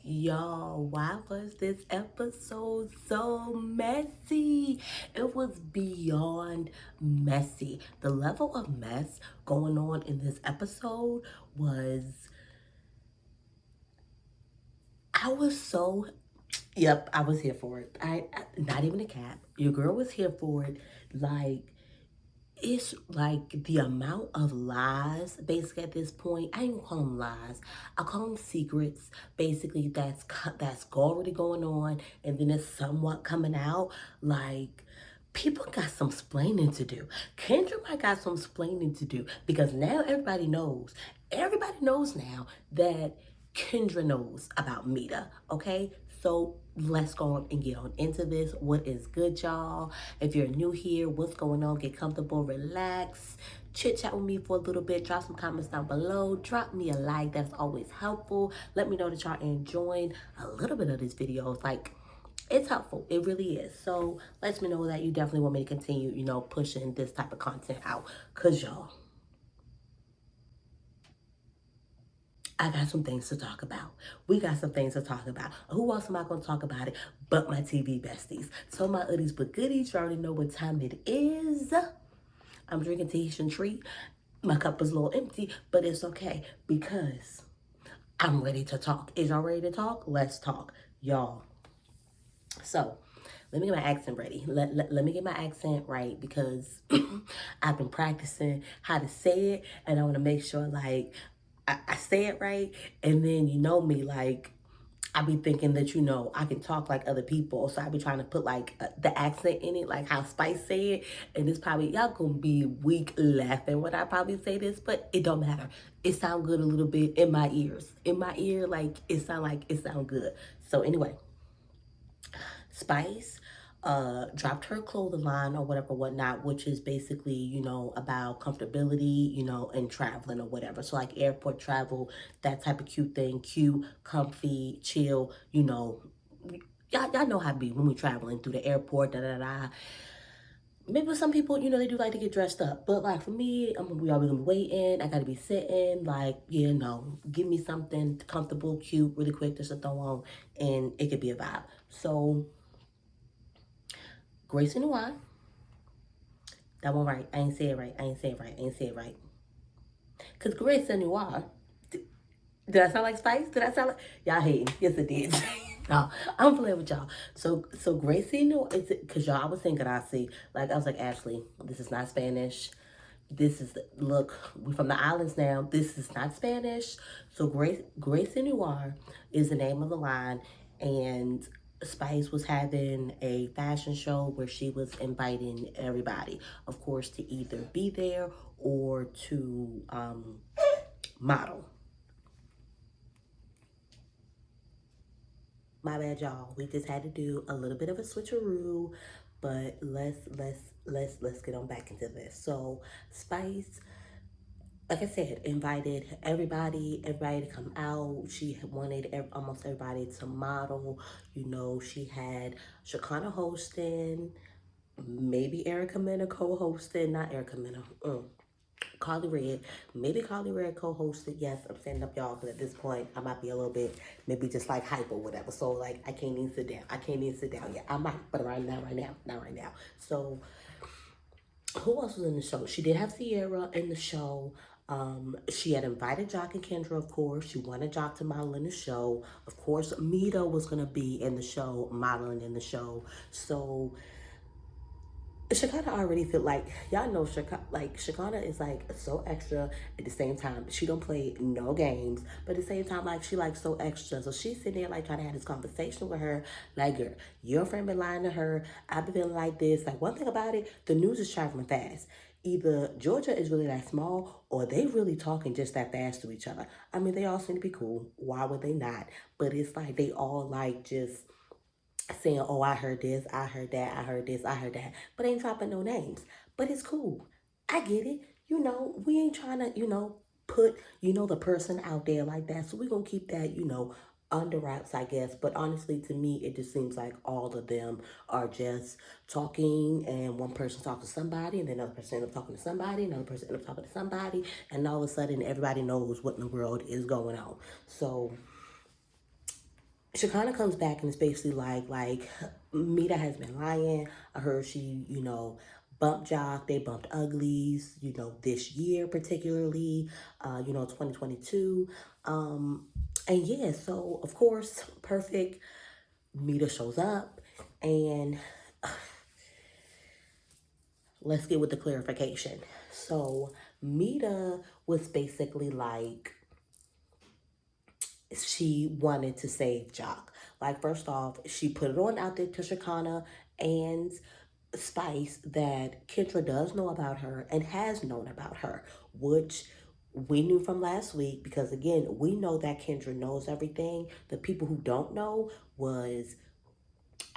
Y'all, why was this episode so messy? It was beyond messy. The level of mess going on in this episode was, I was so, yep, I was here for it. Not even a cap. Your girl was here for it. Like, it's like the amount of lies basically at this point. I ain't gonna call them lies, I call them secrets basically. That's already going on, and then it's somewhat coming out. Like, people got some splaining to do. Kendra might got some splaining to do, because now everybody knows now that Kendra knows about Mita. Okay, so let's go on and get on into this. What is good, y'all? If you're new here, what's going on? Get comfortable, relax, chit chat with me for a little bit. Drop some comments down below. Drop me a like. That's always helpful. Let me know that y'all enjoying a little bit of this video. Like, it's helpful. It really is. So let me know that you definitely want me to continue, pushing this type of content out. Cause y'all, I got some things to talk about. We got some things to talk about. Who else am I going to talk about it but my TV besties? So my hoodies but goodies, you already know what time it is. I'm drinking Tahitian Treat. My cup is a little empty, but it's okay because I'm ready to talk. Is y'all ready to talk? Let's talk, y'all. So let me get my accent ready. Let me get my accent right, because I've been practicing how to say it, and I want to make sure like I say it right. And then me, like, I be thinking that I can talk like other people, so I be trying to put like the accent in it, like how Spice say it. And it's probably, y'all gonna be weak laughing when I probably say this, but it don't matter. It sound good a little bit in my ears. In my ear, like it sound good. So anyway, Spice dropped her clothing line or whatever, whatnot, which is basically, about comfortability, and traveling or whatever. So like airport travel, that type of cute thing, cute, comfy, chill, y'all know how it be when we traveling through the airport, da da da. Maybe some people, they do like to get dressed up. But like for me, we always gonna be waiting. I gotta be sitting, like, give me something comfortable, cute, really quick, just to throw on, and it could be a vibe. So Gracie Noir. That one right. I ain't say it right. I ain't say it right. I ain't say it right. Because Gracie Noir. Did I sound like Spice? Did I sound like... Y'all hating. Yes, it did. No, I'm playing with y'all. So Gracie Noir... Because y'all, I was thinking, like, I was like, Ashley, this is not Spanish. This is... Look, we're from the islands now. This is not Spanish. So Gracie Noir is the name of the line. And Spice was having a fashion show where she was inviting everybody, of course, to either be there or to model. My bad, y'all. We just had to do a little bit of a switcheroo, but let's get on back into this. So Spice, like I said, invited everybody to come out. She wanted almost everybody to model. She had Shakana hosting, maybe Erica Mena co-hosting, not Erica Mena, Carly Red, maybe Carly Red co-hosted. Yes, I'm standing up, y'all, because at this point, I might be a little bit, maybe just like hype or whatever. So, like, I can't even sit down. I can't even sit down yet. I might, but not right now. So, who else was in the show? She did have Sierra in the show. She had invited Jock and Kendra, of course. She wanted Jock to model in the show. Of course, Mita was going to be in the show, modeling in the show. So, Shakana already feel like, y'all know Shakana is like so extra. At the same time, she don't play no games, but at the same time, like, she like so extra. So she's sitting there like trying to have this conversation with her, like, girl, your friend been lying to her. I've been feeling like this. Like, one thing about it, the news is traveling fast. Either Georgia is really that small, or they really talking just that fast to each other. I mean, they all seem to be cool. Why would they not? But it's like they all like just saying, oh, I heard this, I heard that, I heard this, I heard that, but ain't dropping no names. But it's cool. I get it. We ain't trying to, put, the person out there like that. So we're going to keep that, under wraps, I guess. But honestly, to me, it just seems like all of them are just talking, and one person talks to somebody, and then another person ends up talking to somebody, another person ends up talking to somebody, and all of a sudden, everybody knows what in the world is going on. So Shakana comes back and it's basically like Mita has been lying. I heard she, bumped Jock. They bumped uglies, this year particularly, 2022. And yeah, so of course, perfect. Mita shows up and let's get with the clarification. So Mita was basically like, she wanted to save Jock. Like, first off, she put it on out there to Shakana and Spice that Kendra does know about her and has known about her, which we knew from last week because, again, we know that Kendra knows everything. The people who don't know was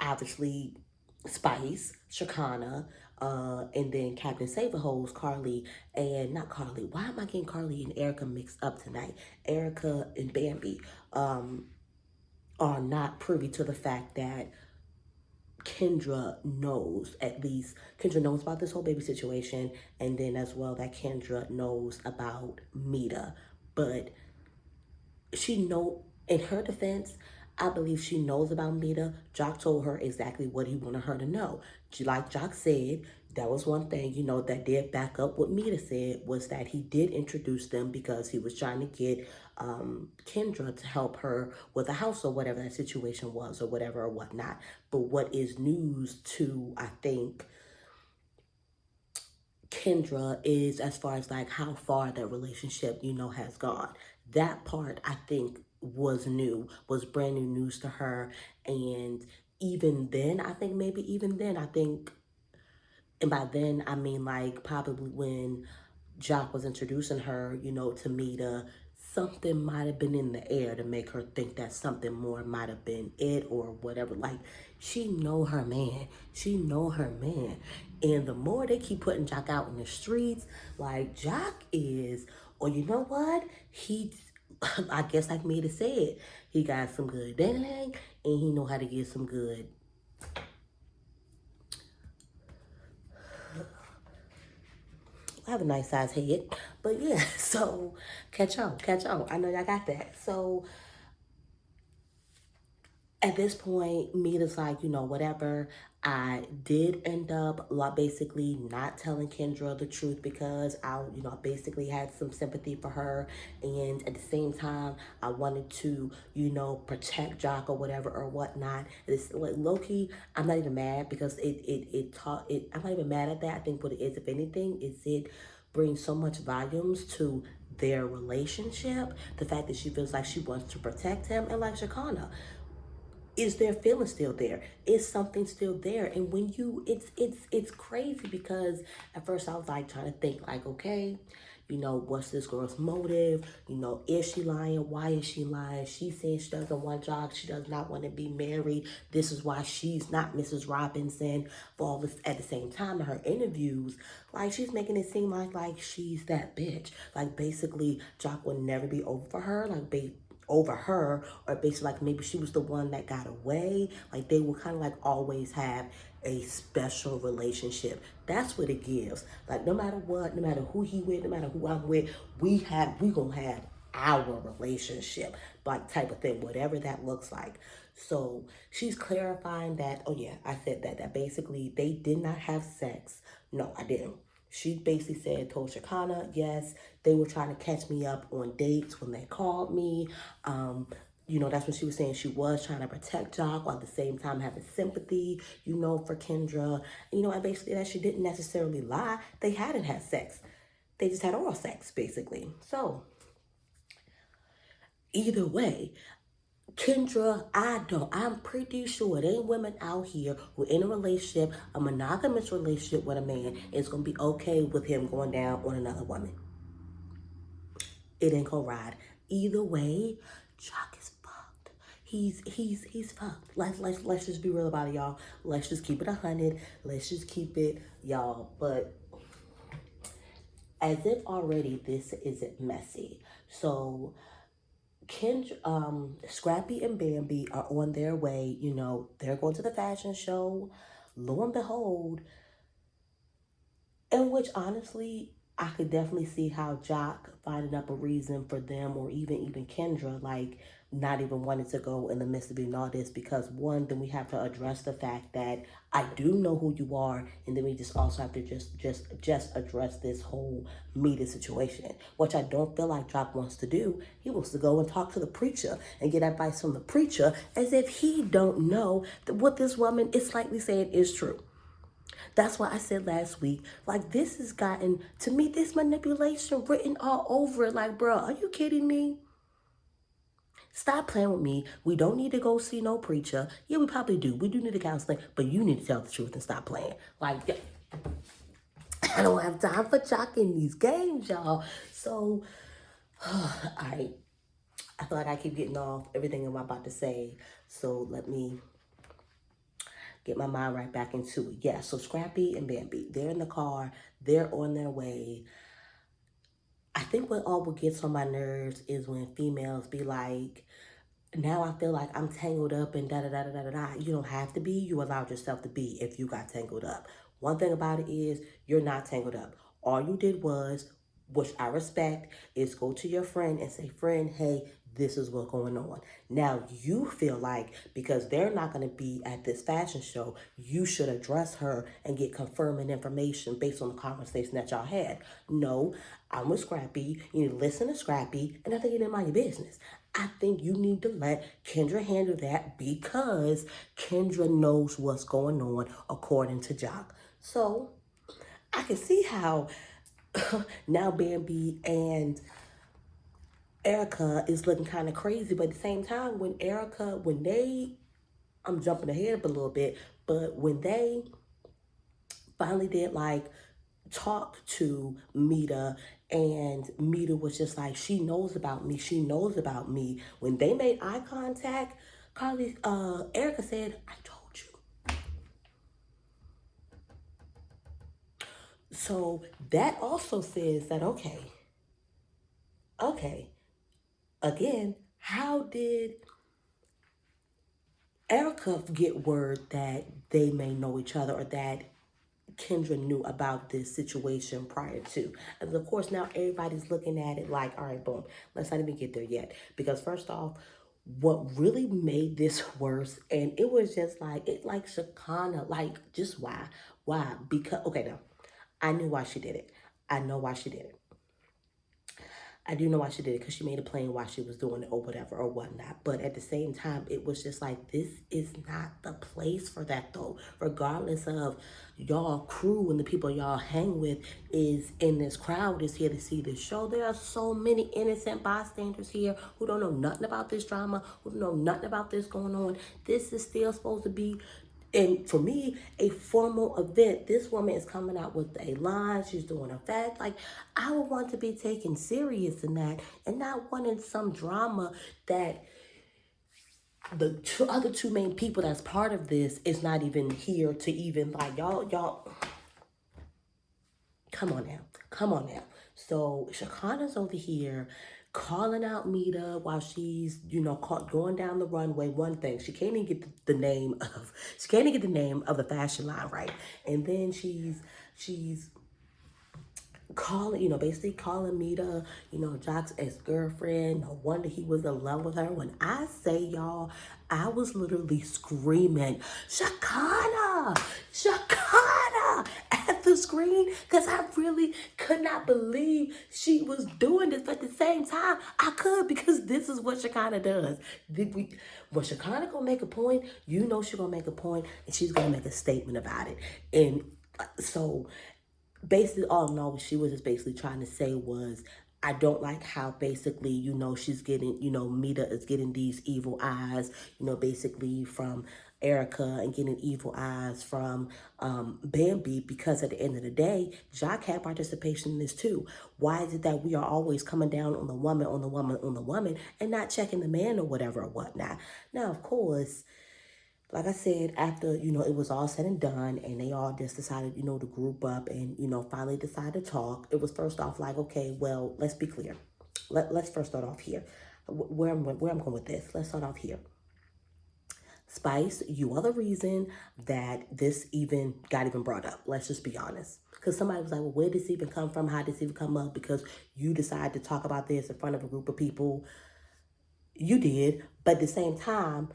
obviously Spice, Shakana, and then Captain Saberhose, Carly, and not Carly. Why am I getting Carly and Erica mixed up tonight? Erica and Bambi are not privy to the fact that Kendra knows about this whole baby situation, and then as well that Kendra knows about Mita. But in her defense, I believe she knows about Mita. Jock told her exactly what he wanted her to know. Like Jock said, that was one thing, that did back up what Mita said, was that he did introduce them because he was trying to get Kendra to help her with a house or whatever that situation was or whatever or whatnot. But what is news to, I think, Kendra is as far as like how far that relationship, has gone. That part I think was brand new news to her. And even then, I think maybe even then, I think, and by then I mean like probably when Jock was introducing her, to Mita, something might have been in the air to make her think that something more might have been it or whatever. Like, she know her man. She know her man. And the more they keep putting Jock out in the streets, like Jock is, or you know what? I guess like Mita said, he got some good dang and he know how to get some good I have a nice size head. But yeah, so catch on, catch on. I know y'all got that. So at this point, Mita's like, whatever. I did end up basically not telling Kendra the truth because I basically had some sympathy for her. And at the same time, I wanted to, protect Jock or whatever or whatnot. It's like low key, I'm not even mad because I'm not even mad at that. I think what it is, if anything, is it brings so much volumes to their relationship. The fact that she feels like she wants to protect him, and like Shakana, is their feeling still there? Is something still there? And when it's crazy because at first I was like trying to think like, okay, what's this girl's motive? Is she lying? Why is she lying? She's saying she doesn't want jobs. She does not want to be married. This is why she's not Mrs. Robinson. For all this, at the same time, in her interviews, like she's making it seem like she's that bitch. Like basically, Jock would never be over for her. Over her, or basically like maybe she was the one that got away. Like they will kind of like always have a special relationship. That's what it gives. Like no matter what, no matter who he with, no matter who I'm with, we gonna have our relationship, like type of thing, whatever that looks like. So she's clarifying that, oh yeah, I said that basically they did not have sex. No, I didn't. She basically told Shakana, yes, they were trying to catch me up on dates when they called me. That's what she was saying. She was trying to protect Jock while at the same time having sympathy, for Kendra. And basically that she didn't necessarily lie. They hadn't had sex. They just had oral sex, basically. So, either way, Kendra, I'm pretty sure there ain't women out here who in a relationship, a monogamous relationship with a man, is going to be okay with him going down on another woman. It ain't gonna ride. Either way, Jock is fucked. He's fucked. Let's just be real about it, y'all. Let's just keep it 100. Let's just keep it, y'all. But as if already this isn't messy. So Scrappy and Bambi are on their way. They're going to the fashion show. Lo and behold, in which honestly, I could definitely see how Jock finding up a reason for them, or even Kendra, like not even wanting to go in the midst of being all this, because one, then we have to address the fact that I do know who you are, and then we just also have to just address this whole media situation, which I don't feel like Jock wants to do. He wants to go and talk to the preacher and get advice from the preacher, as if he don't know that what this woman is slightly saying is true. That's why I said last week, like, this has gotten, to me, this manipulation written all over it. Like, bro, are you kidding me? Stop playing with me. We don't need to go see no preacher. Yeah, we probably do. We do need a counseling, but you need to tell the truth and stop playing. Like, I don't have time for jocking these games, y'all. So, I feel like I keep getting off everything I'm about to say. So let me get my mind right back into it. Yeah, so Scrappy and Bambi, they're in the car. They're on their way. I think what gets on my nerves is when females be like, now I feel like I'm tangled up and da da da da da da da. You don't have to be. You allowed yourself to be if you got tangled up. One thing about it is you're not tangled up. All you did was, which I respect, is go to your friend and say, friend, hey, this is what's going on. Now you feel like because they're not going to be at this fashion show, you should address her and get confirming information based on the conversation that y'all had. No, I'm with Scrappy. You need to listen to Scrappy, and I think you need to mind your business. I think you need to let Kendra handle that because Kendra knows what's going on according to Jock. So I can see how now Bambi and Erica is looking kind of crazy, but at the same time, I'm jumping ahead a little bit, but when they finally did like talk to Mita, and Mita was just like, she knows about me, she knows about me. When they made eye contact, Erica said, I told you. So that also says that, okay, again, how did Erica get word that they may know each other, or that Kendra knew about this situation prior to? And of course, now everybody's looking at it like, all right, boom, let's not even get there yet. Because first off, what really made this worse, and it was just like, Shakana, like, just why? Why? Because, okay, now, I knew why she did it. I know why she did it. I do know why she did it, because she made it plain why she was doing it or whatever or whatnot. But at the same time, it was just like, this is not the place for that though. Regardless of y'all crew and the people y'all hang with is in this crowd, is here to see this show. There are so many innocent bystanders here who don't know nothing about this drama, who don't know nothing about this going on. This is still supposed to be, and for me, a formal event. This woman is coming out with a line. She's doing a fact. Like, I would want to be taken serious in that, and not wanting some drama that the other two main people that's part of this is not even here to even, like, y'all, come on now. Come on now. So Shakana's over here calling out Mita while she's, going down the runway. One thing, she can't even get the name of, the fashion line right. And then she's calling, basically calling Mita, Jock's ex-girlfriend. No wonder he was in love with her. When I say, y'all, I was literally screaming, Shakana! Shakana! At the screen, because I really could not believe she was doing this. But at the same time, I could, because this is what Shakana does. When Shakana gonna make a point, she's gonna make a point, and she's gonna make a statement about it. And so basically, all in all, what she was just basically trying to say was, I don't like how basically, she's getting, Mita is getting these evil eyes, basically from Erica, and getting evil eyes from Bambi, because at the end of the day, Jock had participation in this too. Why is it that we are always coming down on the woman, and not checking the man or whatever or whatnot? Now, of course, like I said, after, it was all said and done, and they all just decided, to group up and, finally decide to talk. It was first off like, okay, well, let's be clear. Let's first start off here. Where I'm going with this. Let's start off here. Spice, you are the reason that this even got even brought up. Let's just be honest. Because somebody was like, well, where did this even come from? How did this even come up? Because you decided to talk about this in front of a group of people. You did. But at the same time,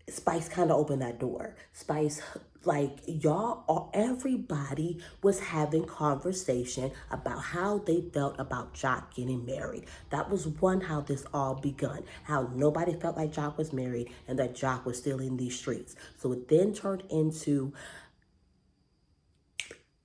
Spice kind of opened that door. Spice, like y'all, everybody was having conversation about how they felt about Jock getting married. That was one how this all begun. How nobody felt like Jock was married and that Jock was still in these streets. So it then turned into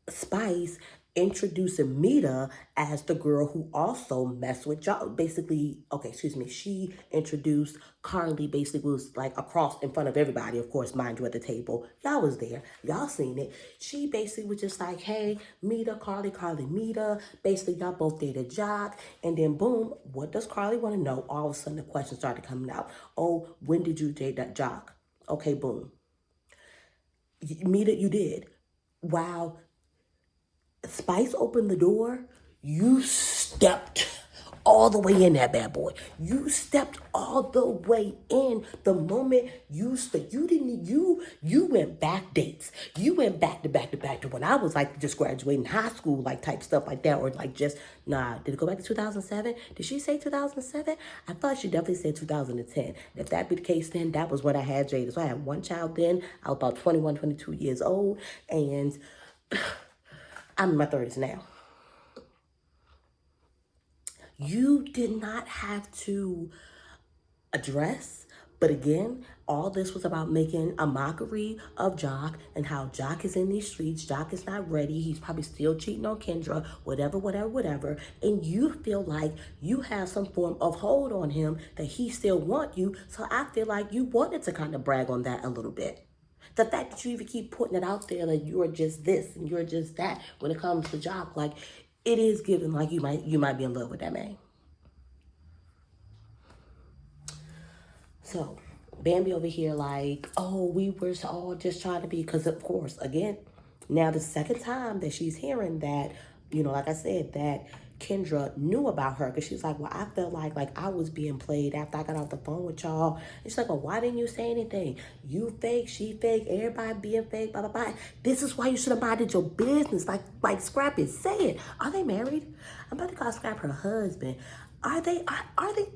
Spice introducing Mita as the girl who also messed with Jock. Basically, okay, excuse me, she introduced Carly, basically was like across in front of everybody, of course, mind you, at the table. Y'all was there. Y'all seen it. She basically was just like, hey, Mita, Carly, Carly, Mita. Basically, y'all both dated Jock. And then boom, what does Carly want to know? All of a sudden, the questions started coming out. Oh, when did you date that Jock? Okay, boom. Mita, you did. Wow. Spice opened the door, you stepped all the way in that bad boy. You stepped all the way in. The moment you went back dates. You went back to when I was like just graduating high school, like type stuff like that, or like just nah. Did it go back to 2007? Did she say 2007? I thought she definitely said 2010. If that be the case, then that was when I had Jada. So I had one child then. I was about 21, 22 years old, and I'm in my 30s now. You did not have to address, but again, all this was about making a mockery of Jock and how Jock is in these streets. Jock is not ready. He's probably still cheating on Kendra, whatever. And you feel like you have some form of hold on him that he still want you. So I feel like you wanted to kind of brag on that a little bit. The fact that you even keep putting it out there that you're just this and you're just that when it comes to Jock, like it is given like you might be in love with that man. So Bambi over here like, oh, we were all just trying to be, because of course, again, now the second time that she's hearing that, like I said, that Kendra knew about her, because she's like, well, I felt like I was being played after I got off the phone with y'all. And she's like, well, why didn't you say anything? You fake, she fake, everybody being fake, blah, blah, blah. This is why you should have minded your business. Like Scrap is saying. Are they married? I'm about to call Scrap her husband. Are they,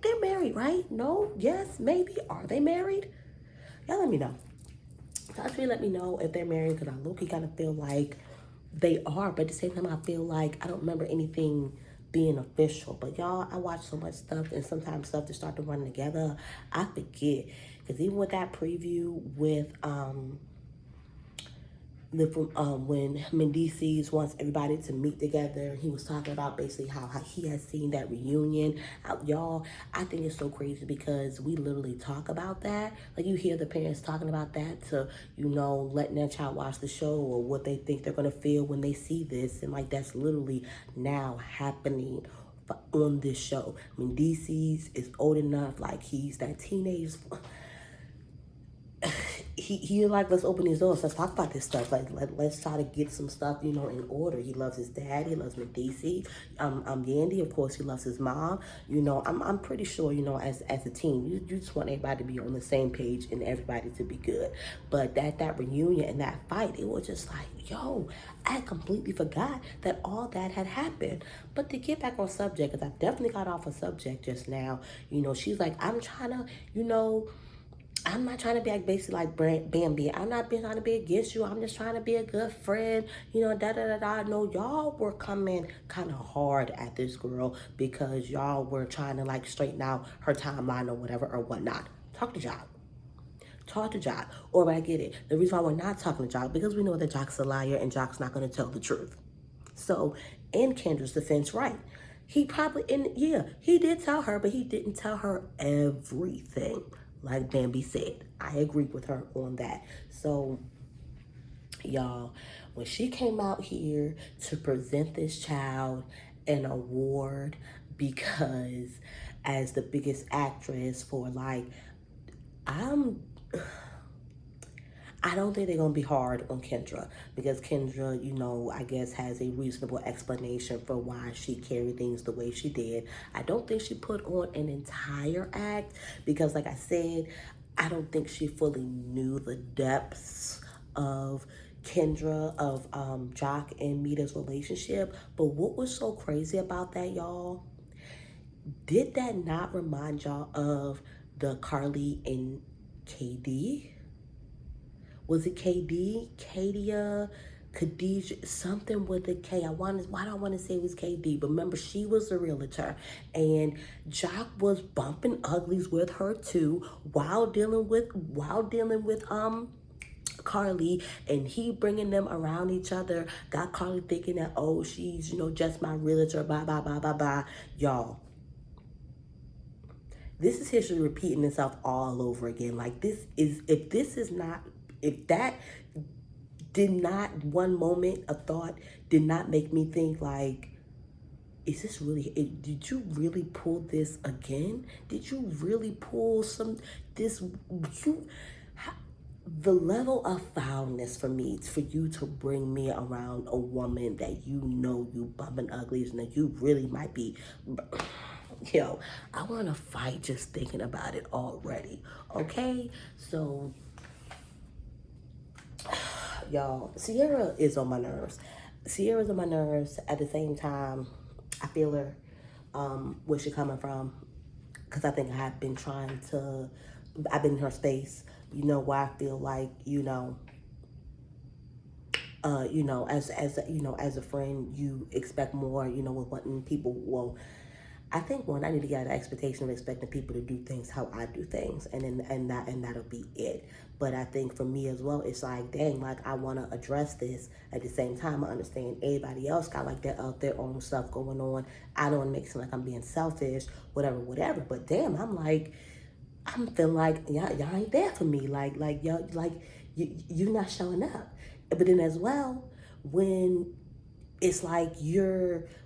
they're married, right? No, yes, maybe. Are they married? Y'all let me know. Actually, let me know if they're married, because I low-key kind of feel like they are, but at the same time, I feel like I don't remember anything being official. But y'all, I watch so much stuff, and sometimes stuff just start to run together. I forget, because even with that preview with when Mendices wants everybody to meet together, he was talking about basically how he has seen that reunion. Y'all, I think it's so crazy because we literally talk about that. Like you hear the parents talking about that to, letting their child watch the show or what they think they're going to feel when they see this. And like that's literally now happening on this show. Mendices is old enough, like he's that teenage... he like, let's open these doors, let's talk about this stuff, like let's try to get some stuff in order. He loves his dad, he loves Medici, Yandy, of course he loves his mom. I'm pretty sure, as a team, you just want everybody to be on the same page and everybody to be good. But that reunion and that fight, it was just like, yo, I completely forgot that all that had happened. But to get back on subject, because I definitely got off a subject just now, she's like, I'm trying to, I'm not trying to be like basically like Bambi. I'm not trying to be against you. I'm just trying to be a good friend. No, y'all were coming kind of hard at this girl because y'all were trying to like straighten out her timeline or whatever or whatnot. Talk to Jock. Talk to Jock. Or I get it. The reason why we're not talking to Jock, because we know that Jock's a liar and Jock's not going to tell the truth. So in Kendra's defense, right. He probably, he did tell her, but he didn't tell her everything. Like Bambi said, I agree with her on that. So, y'all, when she came out here to present this child an award because as the biggest actress for I don't think they're going to be hard on Kendra because Kendra, I guess has a reasonable explanation for why she carried things the way she did. I don't think she put on an entire act because like I said, I don't think she fully knew the depths of Kendra, of Jock and Mita's relationship. But what was so crazy about that, y'all? Did that not remind y'all of the Carly and KD? Was it KD? Kadia? Khadijah, something with a K. Why do I want to say it was KD? But remember, she was a realtor, and Jock was bumping uglies with her too, while dealing with Carly, and he bringing them around each other. Got Carly thinking that, oh, she's just my realtor. Bye bye bye bye bye, y'all. This is history repeating itself all over again. Like, if that did not, one moment of thought did not make me think like, is this really, did you really pull this again? Did you really pull this, you, the level of foulness for me, for you to bring me around a woman that you bumping uglies and that you really might be, yo, I want to fight just thinking about it already, okay? So, y'all, Sierra is on my nerves. Sierra's on my nerves. At the same time, I feel her, where she coming from, because I think I've been in her space, where I feel like, as a friend, you expect more, with wanting people, well, I think one, I need to get an expectation of expecting people to do things how I do things, and that'll be it. But I think for me as well, it's like, dang, like I want to address this. At the same time, I understand everybody else got like their own stuff going on. I don't want to make it seem like I'm being selfish, whatever. But damn, I'm feeling like y'all ain't there for me. Like y'all, like you're not showing up. But then as well, when it's like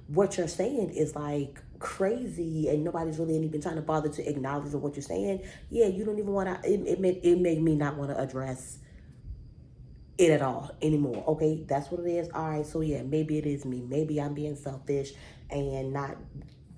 what you're saying is like crazy and nobody's really even trying to bother to acknowledge what you're saying, yeah, you don't even want to, it made me not want to address it at all anymore. Okay, that's what it is. All right, so yeah, maybe it is me. Maybe I'm being selfish and not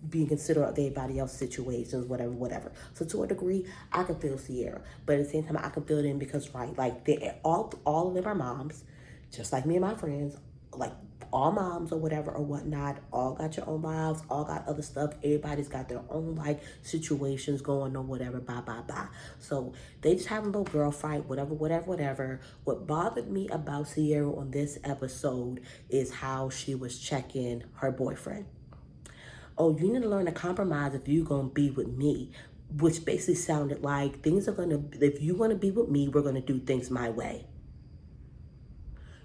being considerate of everybody else's situations, whatever. So to a degree, I can feel Sierra, but at the same time, I can feel them because, right, like they all of them are moms, just like me and my friends, like all moms or whatever or whatnot, all got your own lives, all got other stuff. Everybody's got their own like situations going on, whatever, bye. So they just have a little girl fight, whatever. What bothered me about Sierra on this episode is how she was checking her boyfriend. Oh, you need to learn to compromise if you're going to be with me, which basically sounded like if you want to be with me, we're going to do things my way.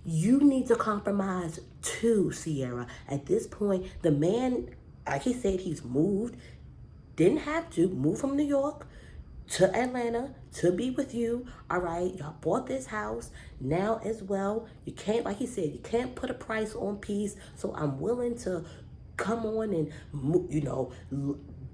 You need to compromise too, Sierra. At this point, the man, like he said, he's moved, didn't have to, move from New York to Atlanta to be with you. All right, y'all bought this house now as well. You can't, like he said, you can't put a price on peace. So I'm willing to come on and,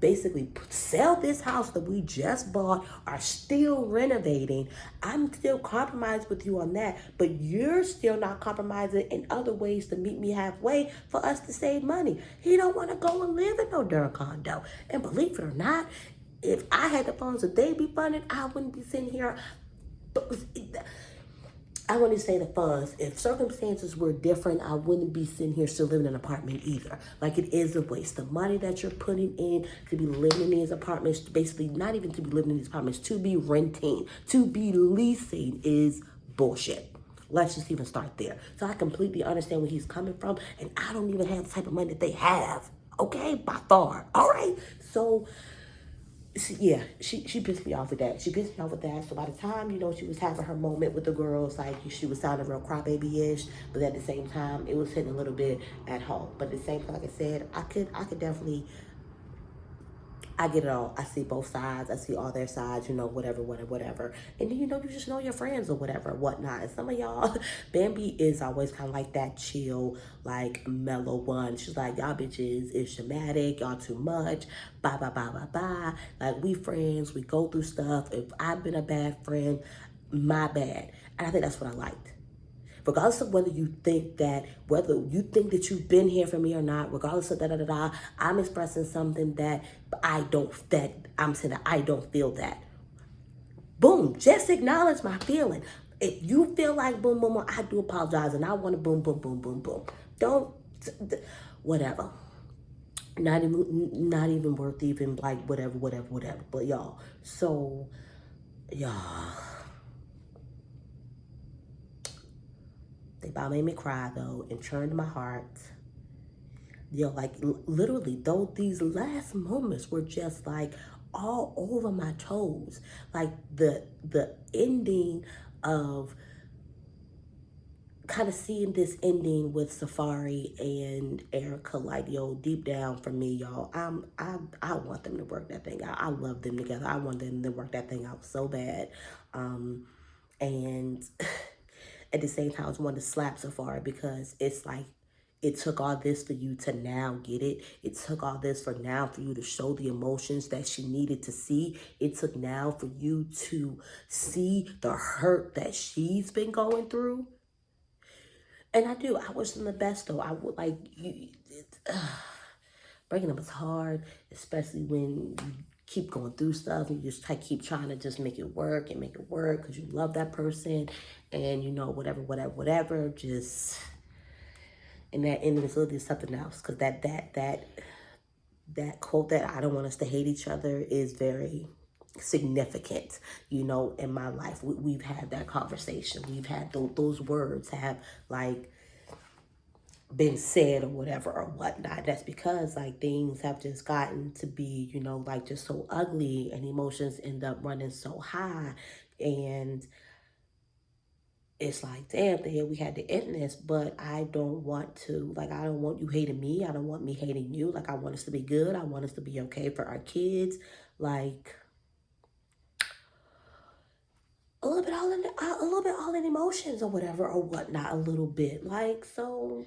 basically sell this house that we just bought, are still renovating. I'm still compromised with you on that, but you're still not compromising in other ways to meet me halfway for us to save money. He don't want to go and live in no darn condo. And believe it or not, if I had the funds that they be funding, I wouldn't be sitting here. I want to say the funds. If circumstances were different, I wouldn't be sitting here still living in an apartment either. Like, it is a waste. The money that you're putting in to be living in these apartments, basically not even to be living in these apartments, to be renting, to be leasing is bullshit. Let's just even start there. So I completely understand where he's coming from, and I don't even have the type of money that they have. Okay, by far. All right. So yeah, she pissed me off with that. So by the time, she was having her moment with the girls, like she was sounding real crybaby-ish, but at the same time, it was hitting a little bit at home. But at the same time, like I said, I could definitely, I get it all. I see both sides. I see all their sides, whatever. And then, you just know your friends or whatnot. And some of y'all, Bambi is always kind of like that chill, like mellow one. She's like, y'all bitches is dramatic. Y'all too much. Bye. Like, we friends. We go through stuff. If I've been a bad friend, my bad. And I think that's what I liked. Regardless of whether you think that you've been here for me or not, regardless of I'm expressing something that I'm saying that I don't feel that. Boom, just acknowledge my feeling. If you feel like boom, boom, boom, I do apologize and I want to boom, boom, boom, boom, boom. Don't, whatever. Not even worth even like whatever. But y'all, so y'all, they about made me cry though and churned my heart. Yo, like literally, though these last moments were just like all over my toes. Like the ending of kind of seeing this ending with Safari and Erica, like yo, deep down for me, y'all, I want them to work that thing out. I love them together. I want them to work that thing out so bad, and at the same time, I just wanted to slap Safari because it's like it took all this for you to now get it. It took all this for now for you to show the emotions that she needed to see. It took now for you to see the hurt that she's been going through. And I do. I wish them the best, though. I would like you. Breaking up is hard, especially when you keep going through stuff and you just keep trying to just make it work and make it work because you love that person, and you know whatever. Just and that individuality is something else because that quote that I don't want us to hate each other is very significant, you know, in my life. We've had that conversation. We've had those words have like been said or whatever or whatnot. That's because like things have just gotten to be, you know, like just so ugly and emotions end up running so high. And it's like, damn, we had to end this, but I don't want to, like, I don't want you hating me. I don't want me hating you. Like, I want us to be good. I want us to be okay for our kids. Like, a little bit all in emotions or whatever or whatnot, a little bit. Like, so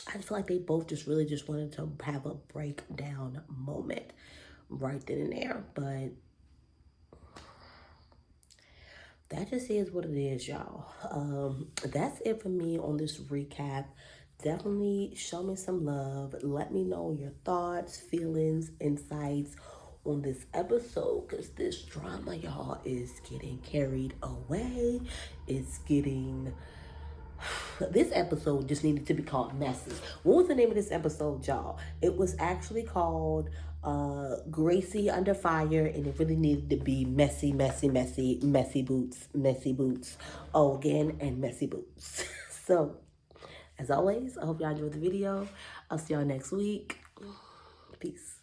I feel like they both just really just wanted to have a breakdown moment right then and there. But that just is what it is, y'all. That's it for me on this recap. Definitely show me some love. Let me know your thoughts, feelings, insights on this episode, because this drama, y'all, is getting carried away. It's getting... This episode just needed to be called Messy. What was the name of this episode, y'all? It was actually called Graci Under Fire, and it really needed to be messy boots. Oh, again, and messy boots. So, as always, I hope y'all enjoyed the video. I'll see y'all next week. Peace.